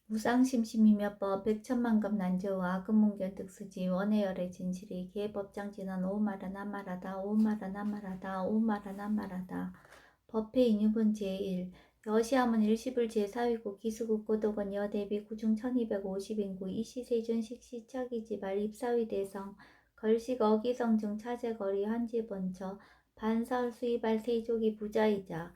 무상심심이며법 백천만급 난저우 아금문견 득수지 원해열의 진실이 계법장진한 오마라 나마라다 오마라 나마라다 오마라 나마라다 법회 인유분 제1 여시함은 일시불 제4위고 기수국 고독은 여대비 구중 1250인구 이시세준 식시차기지발 입사위 대성 걸식 어기성중 차제거리 한지번처 반사울 수이발 세족이 부자이자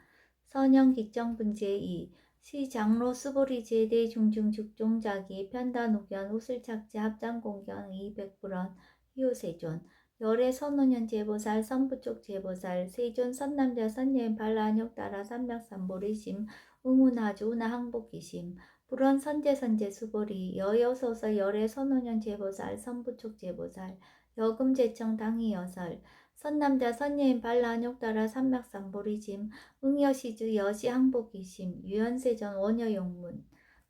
선영 기정분 제2 시장로 수보리 제대 중중 죽종자기 편단우견 우슬착지 합장공견 200불원 희우세존 열애 선노년 제보살 선부쪽 제보살 세존 선남자 선여인 발라안욕 따라 삼맥삼보리심 응운하주 운하항복기심 불원 선제선제 수보리 여여소설 열애 선노년 제보살 선부쪽 제보살 여금제청 당이여설 선남자 선여인 발라안욕 따라 삼맥삼보리심 응여시주 여시항복이심 유연세전 원여용문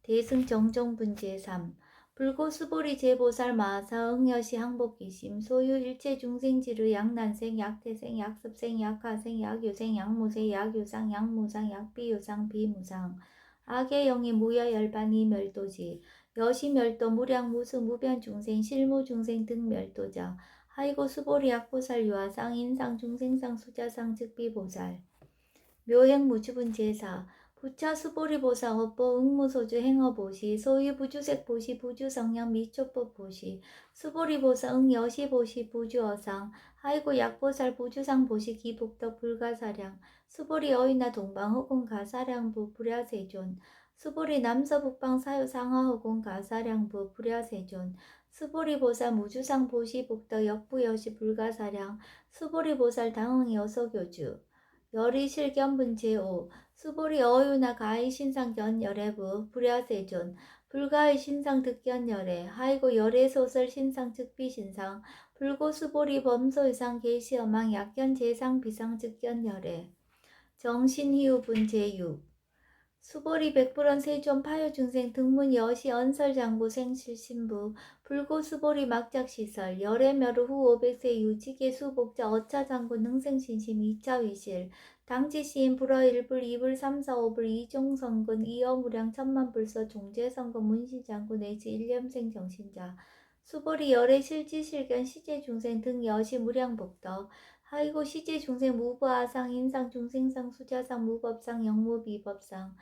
대승정정분 제3 불고수보리 제보살 마사 응여시 항복기심 소유 일체중생지르 약난생 약태생 약습생 약하생 약유생 약무생 약유상 약무상 약비유상 비무상 악의 영이 무여열반이 멸도지 여시멸도 무량무수 무변중생 실무중생 등 멸도자 하이고 수보리 약보살 유아상 인상 중생상 수자상 즉비보살 묘행무주분 제사 부차 수보리보사 업보 응무소주 행어보시 소유부주색 보시 부주성령 미초법 보시 수보리보사 응여시보시 부주어상 하이고 약보살 부주상 보시 기복덕 불가사량 수보리 어이나 동방 허공 가사량부 불야세존 수보리 남서북방 사유 상하허공 가사량부 불야세존 수보리보살 무주상 보시 복덕 역부여시 불가사량 수보리보살 당흥 여서교주 열이실견분 제5 수보리 어유나 가히 신상견 열애부 불야세존 불가히 신상 득견 열애 하이고 열애소설 신상 즉비 신상 불고 수보리 범소이상 계시어망 약견 제상 비상 즉견 열애 정신희우분 제6 수보리 백불원 세존 파요중생 등문 여시 언설장부 생실신부 불고 수보리 막작시설 열애멸후 후 500세 유지계 수복자 어차장구 능생신심 2차 위실 당지시인 불어 1불 2불 3, 4, 5불 이종성근 이어무량 천만불서 종제성근 문신장구 내지 일념생 정신자 수보리 열애 실지실견 시제중생 등 여시 무량복덕 하이고 시제중생 무부아상 인상중생상 수자상 무법상 영무비법상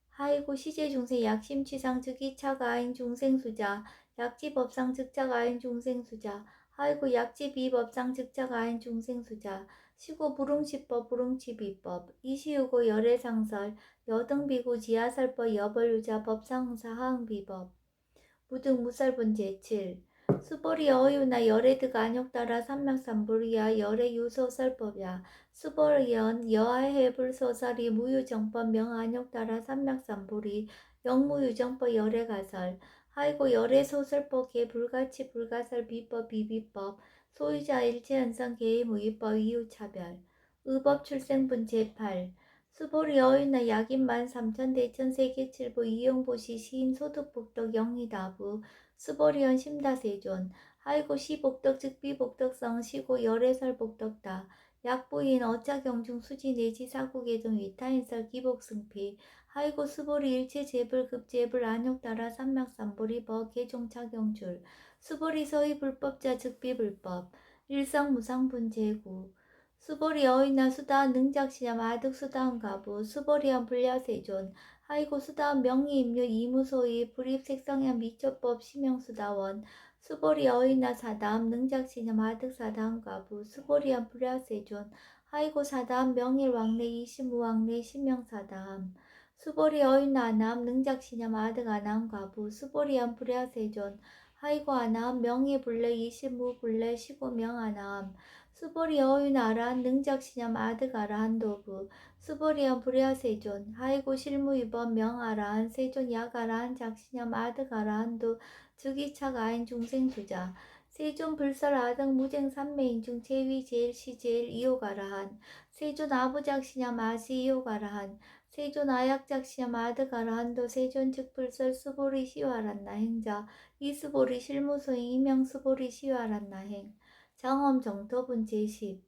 하이고 시제중생 약심취상 즉이차가인 중생수자 약지법상 즉자가인 중생수자 하이고 약지비법상 즉자가인 중생수자 시고 불응시법 불응치비법 이시우고 열애상설 여등비구 지하설법 여벌유자 법상사 하응비법 무등무설분 제7 수보리 어유나 열애득 안욕따라 삼맥삼불이야 열애유소설법야 수보리연 여하해불소설이 무유정법 명안욕따라 삼맥삼불이 영무유정법 열애가설 하이고 열애소설법 개불가치 불가설 비법 비비법 소유자 일체현상 개의무위법 이유차별 의법출생분 제8 수보리 어유나 약인만 삼천대천 세계칠부 이용보시 시인 소득복덕 영리다부 수보리언 심다세존 하이고 시복덕 즉비복덕성 시고 열애설복덕다 약부인 어차경중 수지 내지 사국의동 위타인설 기복승피 하이고 수보리 일체재불 급재불 안욕따라 삼맥삼보리 개종차경줄 수보리 서희 불법자 즉비불법 일성무상분 제9 수보리 어이나 수다한 능작시냐 마득 수다한 가부 수보리한 불야세존 하이고 수다한 명의임료 이무소이 불입색성향 미초법 심형수다원 수보리 어이나 사다함 능작시냐 마득 사다한 가부 수보리한 불야세존 하이고 사다함 명일왕래 이시무왕래 심형사다함 수보리 어이나 아나함 능작시냐 마득 아나함 가부 수보리한 불야세존 하이고 아나함 명의불래 이시무불래 시고명 아나함 수보리 어유나 아라한 능작시냠 아득 아라한 도부 수보리한 불야세존 하이고 실무이번 명아라한 세존 약아라한 작시냠 아득 아라한도 즉이착 아인 중생수자 세존 불설 아득 무쟁 삼매인중 제위 제일시 제일 이호가라한 세존 아부작시냠 아시 이호가라한 세존 아약작시냠 아득 아라한도 세존 즉불설 수보리 시와란나 행자 이수보리 실무소행 이명수보리 시와란나 행 장엄 정토분 제10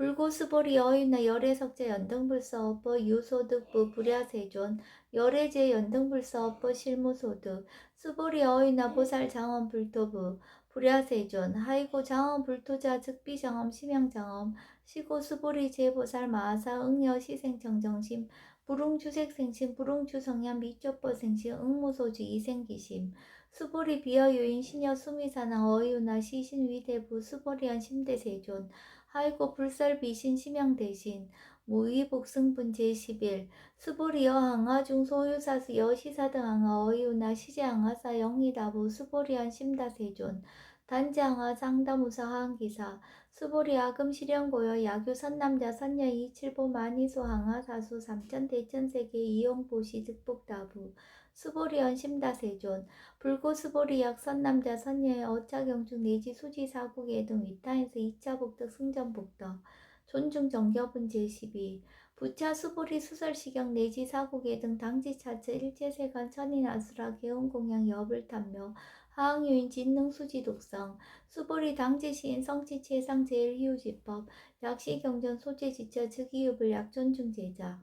불고스보리 어유나 열애석자 연등불서업보 유소득부 불야세존 열애제 연등불서업보 실무소득 수보리 어유나 보살장엄 불토부 불야세존 하이고 장엄 불토자 즉비장엄 심양장엄 시고 수보리 제보살 마하사 응여 시생정정심 불웅주색생심 불웅주성ям 미쪽보생심 응무소주 이생기심 수보리 비어유인 신여 수미사나 어유나 시신위대부 수보리한 심대세존 하이고 불설비신 심양대신 무의복승분 제11 수보리여 항하 중소유사수 여시사등 항하 어이우나 시제항하사 영리다부 수보리한 심다세존 단지항하 상다무사 하항기사 수보리 아금 실현고여 야규 선남자 선녀 이칠보 만이소 항하 사수 삼천 대천세계 이용보시 득복다부 수보리연 심다세존 불고수보리약 선남자 선녀의 어차경중 내지 수지 사국의 등 위타에서 2차 복덕 승전 복덕 존중정겨분 제12 부차 수보리 수설시경 내지 사국의 등 당지차처 일제세관 천인아수라 개운공양 여불탐묘 하항유인 진능수지 독성 수보리 당지시인 성지체상 제일희우지법 약시경전 소재지처 즉이유불 약존중제자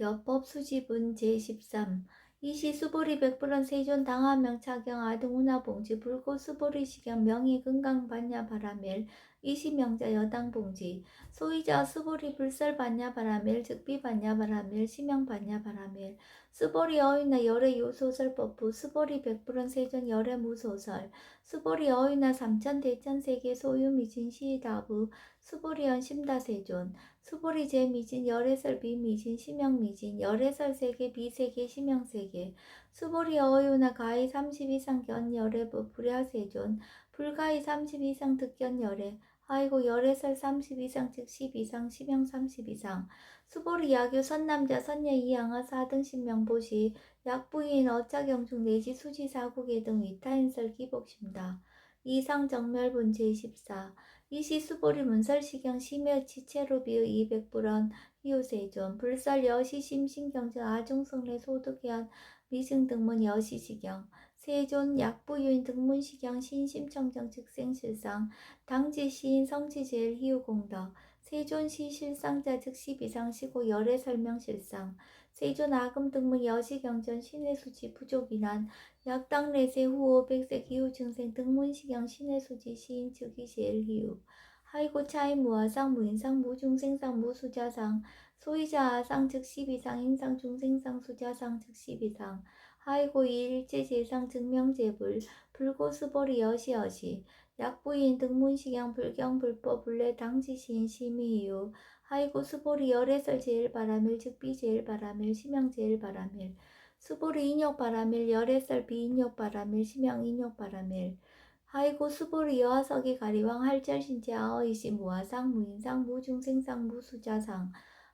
여법 수지분 제13 이시 수보리 백불원 세존 당하명 차경 아등우나 봉지 불고 수보리 시경 명의 금강 반야 바라멜 이시 명자 여당 봉지 소이자 수보리 불설 반야 바라멜 즉비 반야 바라멜 시명 반야 바라멜 수보리 어휘나 열애 요소설법부 수보리 백불원 세존 열애 무소설 수보리 어휘나 삼천 대천세계 소유미진 시다부 수보리연 심다세존 수보리 제미진 열애설 비미진 심형미진 열애설 세계 비세계 심형세계 수보리 어유나 가히 30 이상 견열애부 불야세존 불가히 30 이상 득견열애 아이고 열애설 30 이상 즉 10 이상 심형 30 이상 수보리 야규 선남자 선녀 이양하 4등 신명보시 약부인 어짜경중 내지 수지사국의 등 위타인설 기복심다 이상 정멸분 제14 이시 수보리 문설시경 심여 지체로 비의 200불원 희우세존 불설 여시심신경정 아중성례 소득해안 미승등문 여시시경 세존 약부유인 등문시경 신심청정 즉생실상 당지시인 성지제일 희우공덕 세존시 실상자 즉시 비상시고 열애 설명실상 세존 아금등문 여시경전 신의수지 부족인한 약당내세 후 500세 기후증생 등문시경 신의수지 시인 즉이시엘 희우 하이고 차인 무아상 무인상 무중생상 무수자상 소이자 아상 즉시비상 인상 중생상 수자상 즉시비상 하이고 이일제제상 증명제불 불고수보리 여시여시 약부인 등문시경 불경 불법 불례 당지시인 심의유 하이고 수보리 열애설 제일바라밀 즉비 제일바라밀 심형 제일바라밀 수보리 인욕바라밀 열애설 비인욕바라밀 심형 인욕바라밀 하이고 수보리 여하석이 가리왕 할절신체 아어이시 무아상 무인상 무중생상 무수자상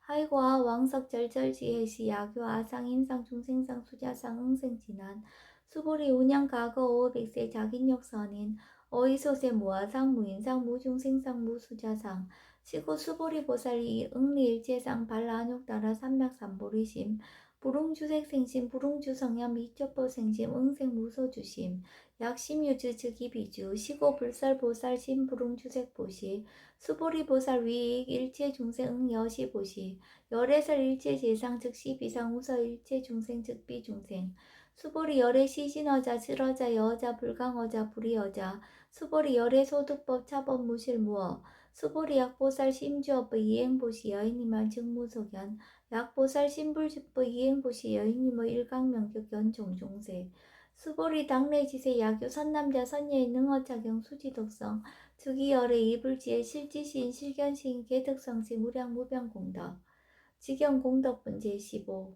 하이고 아 왕석 절절지혜시 야교 아상 인상 중생상 수자상 응생진한 수보리 운양 가거 500세 자긴욕선인 어이소세 무아상 무인상 무중생상 무수자상 시고 수보리 보살이 응리일체상 발라안욕따라 삼맥삼보리심 불웅주색생심 불웅주성염 미적보생심 응생무소주심 약심유주 즉이비주 시고 불설보살 심불웅주색보시 수보리보살 위익 일체중생 응여시보시 열애설 일체재상 즉시 비상우서 일체중생 즉비중생 수보리 열애 시신어자 실어자 여자 불강어자 불이어자 수보리 열애 소득법 차법 무실무어 수보리 약보살 심주업의 이행보시 여인이만 증무소견 약보살 심불집의 이행보시 여인이의 일강명격 연종종세 수보리 당내지세 야교 선남자 선녀의 능어차경 수지독성 즉이열의 이불지의 실지시인 실견시인 개득성시 무량무병공덕 직영공덕분 제15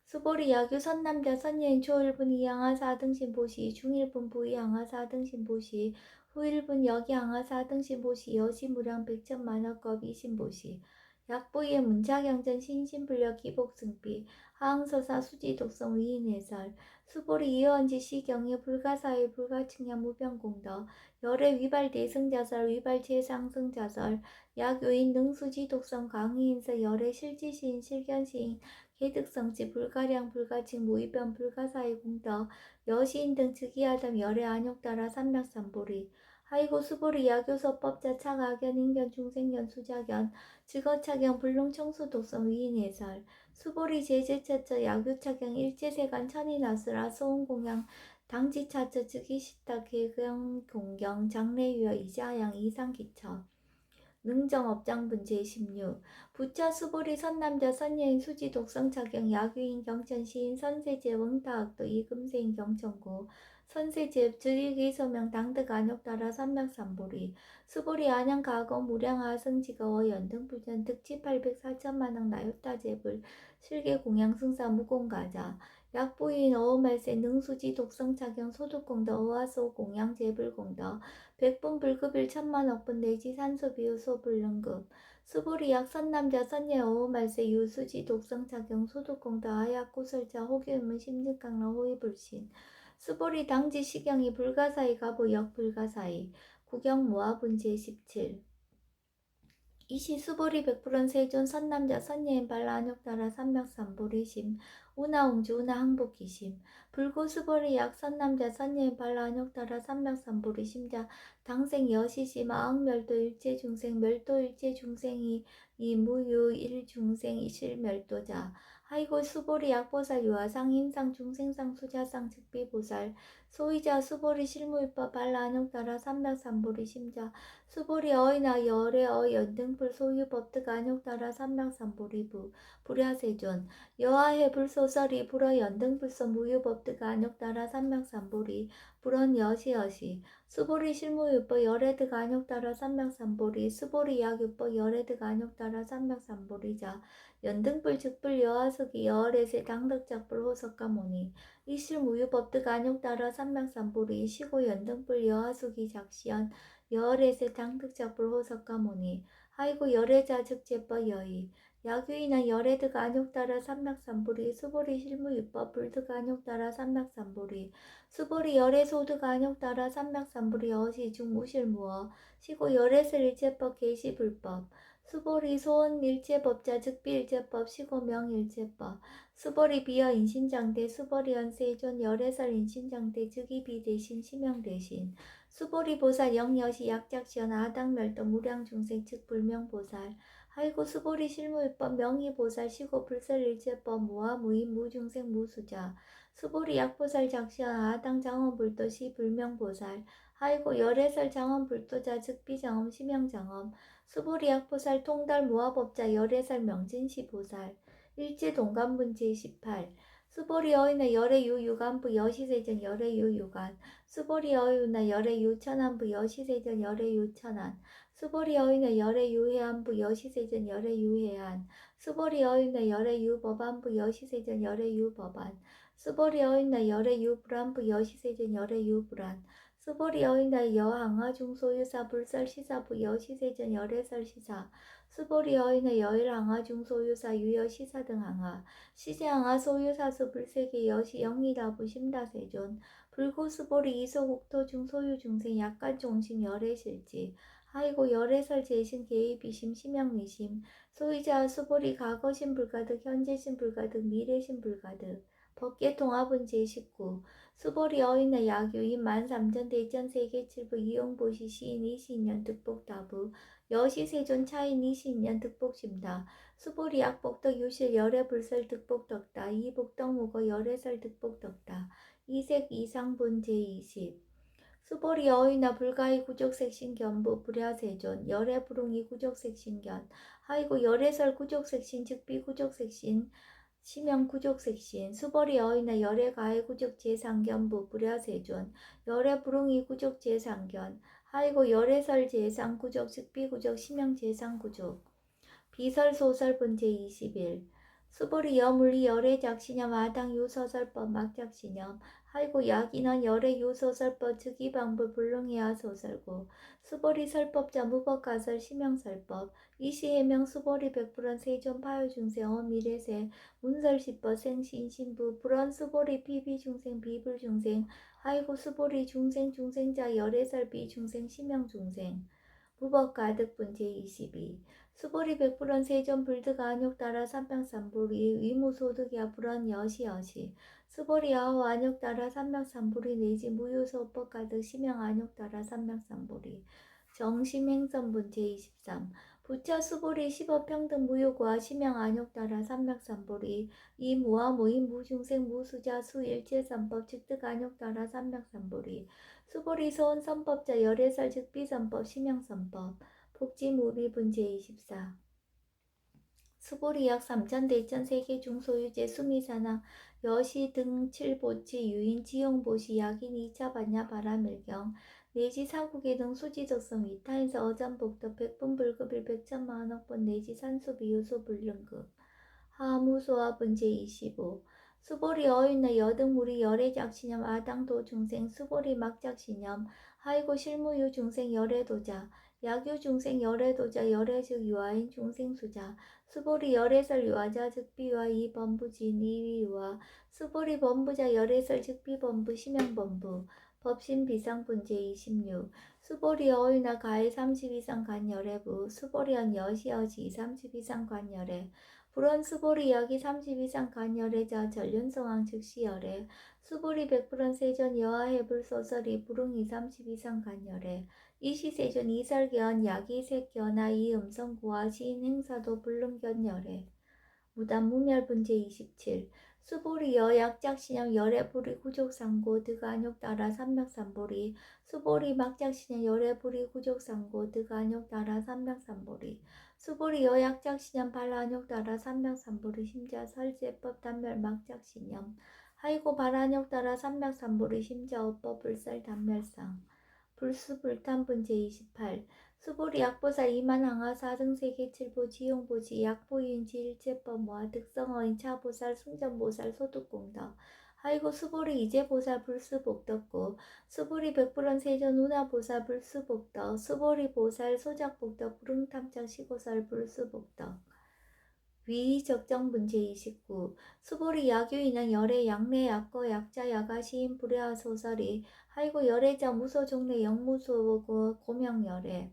수보리 야규 선남자 선녀인 초일분 이양하 4등신 보시 중일분 부이양하 4등신 보시 후일분 여기양하 4등신 보시 여시무량 백천만화급 이신 보시 약부의 문자경전 신신불력 기복승비 하항서사 수지독성 위인해설 수보리 이어언지 시경의 불가사의 불가측량 무병공덕 열의 위발 대승자설 위발 재상승자설 약요인 능수지독성 강의인서 열의 실지시인 실견시인 개득성지 불가량 불가칭 무위변 불가사의 공덕 여시인 등 즉위하담 열의 안욕따라 삼맥삼보리 하이고 수보리 야교서법자 차가견 인견 중생견 수자견 직어차경 불능청수 독성 위인해설 수보리 제제차처 야교차경 일제세간 천인아수라 소음공양 당지차처 즉이시타 개경 공경 장래유여 이자양 이상기처 능정업장분 제16 부처 수보리 선남자 선여인 수지 독성차경 야귀인 경천시인 선세제 원타악도 이금세인 경천고 선세제 즉위기소명 당득 안욕따라 삼맥삼보리 수보리 안양가공 무량하승지가워 연등불전 득지 804천만억 나요따제불 실계공양승사 무공가자 약부인 어음말세 능수지 독성차경 소득공더 어화소 공양제불공더 백분 불급일 천만억분 내지 산소비유 소불능급 수보리약 선남자 선예 어호말세 유수지 독성차경 소득공더 아약고설자 호규문 심증강로 호위불신 수보리 당지 시경이 불가사의 가보 역불가사의 구경모아분 제17 이시 수보리 백불원 세존 선남자 선예인 발라안욕따라 삼맥삼보리심 우나옹주 우나항복기심 불고 수보리 약 선남자 선예인 발라안욕따라 삼맥삼보리심자 당생 여시심 아흥멸도 일체중생 멸도 일체중생이 이무유 일중생 이실멸도자 하이고 수보리 약보살 유아상 인상 중생상 수자상 즉비보살 소이자 수보리 실무입법 발라안욕따라 삼맥삼보리심자 수보리 어이나 열의 연등불 소유법득 안욕따라 삼맥삼보리부 불야세존 여하해 불소설이 불어 연등불소 무유법득 안욕따라 삼맥삼보리 불언 여시여시 수보리 실무유법 열애득 안욕따라 삼맥삼보리 수보리 약유법 열애득 안욕따라 삼맥삼보리자 연등불 즉불 여하석이 여월에세 당덕작불 호석가모니 이실무유법득 안욕따라 삼맥삼보리 시고 연등불 여하숙이 작시연 여월에세 당득작불 호석가모니 하이고 열애자 즉제법 여의 야규이나 열애득 안욕따라 삼맥삼보리 수보리 실무유법 불득 안욕따라 삼맥삼보리 수보리 열애소득 안욕따라 삼맥삼보리 어시중 무실무어 시고 열애설 일제법 계시불법 수보리 소원 일제법자 즉비일제법 시고명 일제법 수보리 비어 인신장대 수보리 연세존 열애설 인신장대 즉이비 대신 시명 대신 수보리 보살 영여시 약작시연 아당멸도 무량중생 측 불명보살 하이고 수보리 실무유법 명의보살 시고 불설일제법 무아무인 무중생 무수자 수보리 약보살 작시연 아당 장엄불도 시 불명보살 하이고 열애설 장엄불도자 즉비장엄 시명장엄 수보리 약보살 통달 무아법자 열애설 명진시 보살 일제동간분 제18 수보리 어이나 열애유 유간부 여시세전 열애유 유간 수보리 어이나 열애유 천안부 여시세전 열애유 천안 수보리 어이나 열애유 해안부 여시세전 열애유 해안 수보리 어이나 열애유 법안부 여시세전 열애유 법안 수보리 어이나 열애유 불안부 여시세전 열애유 불안 수보리 어이나 여항하 중소유사 불설시사부 여시세전 열애설시사 수보리 어이나 여일항하 중소유사 유여시사 등 항하 시제항하 소유사수 불세계 여시 영리다부 심다세존 불고수보리 이소국토 중소유 중생 약간 종신 열애실지 하이고 열애설 재신 개입이심 심영미심 소유자 수보리 과거신 불가득 현재신 불가득 미래신 불가득 법계통합은 제19 수보리 어이나 야규인 만삼천 대천 세계칠부 이용보시 시인 이시년 득복다부 여시세존 차인 이시년 득복심다 수보리 약복덕 유실 열애불설 득복덕다 이복덕무거 열애설 득복덕다 이색 이상분 제20 수보리 어이나 불가이 구족색신견부 불야세존 열애불웅이 구족색신견 하이고 열애설 구족색신 즉비 구족색신 시명 구족색신 수보리 어이나 열애가해 구족 제상견부 불야세존 열애불웅이 구족 제상견 하이고 열애설 제상 구족 즉비 구족 시명 제상 구족 비설소설 분제 21 수보리 여물리 열애작시념 아당 유서설법 막작시념 하이고 약인원 열애 유소설법 즉이방불 불능해야 소설고 수보리 설법자 무법가설 시명설법 이시해명 수보리 백불원 세존 파요중세 어미래세 문설시법 생신신부 불원 수보리 비비중생 비불중생 하이고 수보리 중생 중생자 열애설 비중생 시명중생 무법가득분 제22 수보리 백불원 세존 불드가 안욕 따라 삼명삼불이 위무소득이야 불원 여시여시 수보리 아호 안욕 따라 삼명삼불이 내지 무효소법 가득 심형 안욕 따라 삼명삼불이 정심행선분 제23 부처 수보리 십업평등 무효과 심형 안욕 따라 삼명삼불이 이 무아 무인 무중생 무수자 수일체선법 즉득 안욕 따라 삼명삼불이 수보리 소원선법자 열애설 즉비선법 심형선법 복지무비분 제24 수보리약 삼천대천 세계 중소유재 수미산항 여시 등 칠보치 유인 지용보시 약인 2차 반야 바라밀경 내지 사국의 등 수지적성 위타인서 어전복덕 백분불급일 백천만억번 내지 산수비유소 불능급 하무소와 분제 25 수보리 어윤나 여등무리 열애작신염 아당도 중생 수보리 막작신염 하이고 실무유 중생 열애도자 약유 중생 열애도자 열애즉 유아인 중생수자 수보리 열애설 유아자 즉비와 이범부진 이위와 수보리 범부자 열애설 즉비범부 심형범부 법신 비상분제 26 수보리 어윤나 가해 30 이상 간열애부 수보리언 여시여지 30 이상 간열애 불원 수보리 약이 30 이상 간열애자 전륜성황 즉시열애 수보리 백불원 세존 여하해불 소설이 불응이 30 이상 간열애 이시세존 이설견 약이 색견아 이음성구와 시인행사도 불능견열애 무단 무멸분제 27 수보리 여약작신형 열애불이 구족상고 드가안욕 따라 삼명삼보리 수보리 막작신형 열애불이 구족상고 드가안욕 따라 삼명삼보리 수보리 여약작신형 발안욕 따라 삼명삼보리 심자 설제법 단멸 막작신형 하이고 발안욕 따라 삼명삼보리 심자 어법 불설 단멸상 불수불탄분 제28 수보리 약보살 이만항하 4등 세계칠보 지용보지 약보인지 일제법모아 득성어인 차보살 승전보살 소득공덕 하이고 수보리 이제보살 불수복덕고 수보리 백불원 세존 운하보살 불수복덕 수보리 보살 소작복덕 불응탐착 시고살 불수복덕 위적정분 제29 수보리 야규인은 열애 양내 약거 약자 야가 시인 불야하 소설이 하이고 열애자 무소 종래 영무소고 고명열애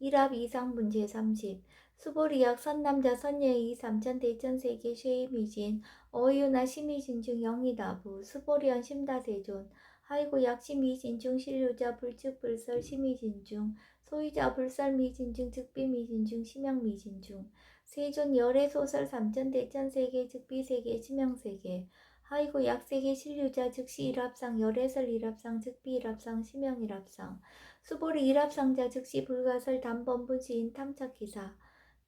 일합 이상분 제30 수보리약 선남자 선예의 삼천대천세계 쉐이미진 어유나 심의진 중 영이다부 수보리언 심다세존 하이고 약심이진 중 신류자 불측불설 심의진 중 소유자 불설미진 중 즉비미진 중 심형미진 중 세존 열애소설 삼천대천세계 즉비세계 심형세계 하이고 약세계 신류자 즉시 일합상 열애설 일합상 즉비 일합상 심형 일합상 수보리 일합상자 즉시 불가설 단번부지인 탐착기사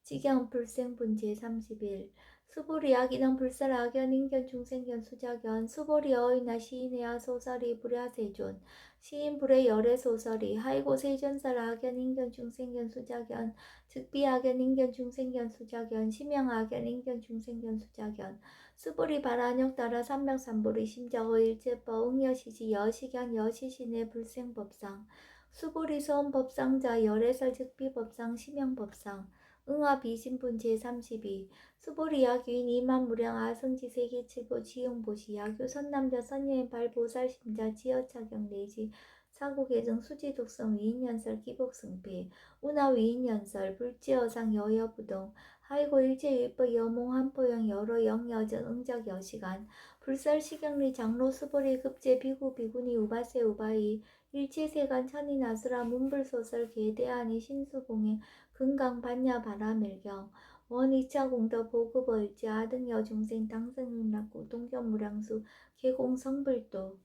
지경 불생분제 31 수보리 약인원 불설 악연 인견 중생견 수작견 수보리 어이나 시인해야 소설이 불야세존 시인 불의 열애 소설이 하이고 세존설 악연 인견 중생견 수작견 즉비 악연 인견 중생견 수작견 심형 악연 인견 중생견 수작견 수보리 발안역 따라 삼명삼보리 심자어 일제법 응여시지 여시견 여시신의 불생법상 수보리 소원법상자 열애설 즉비법상 심형법상 응화비신분 제32 수보리 약유인 이만무량 아성지 세계칠보 지용보시 약유 선남자 선여인 발보살심자 지어차경 내지 사국예정 수지독성 위인연설 기복승피 운하 위인연설 불지어상 여여부동 하이고 일제율법 여몽 한포영 여러 영여전 응적 여시간 불설시경리 장로 수보리 급제 비구 비구니 우바세 우바이 일체세간 천인아수라 문불소설 계대하니 신수공예 금강 반야 바라밀경 원 2차 공덕 보급월지 아등 여중생 당승응락구 동견무량수 계공성불도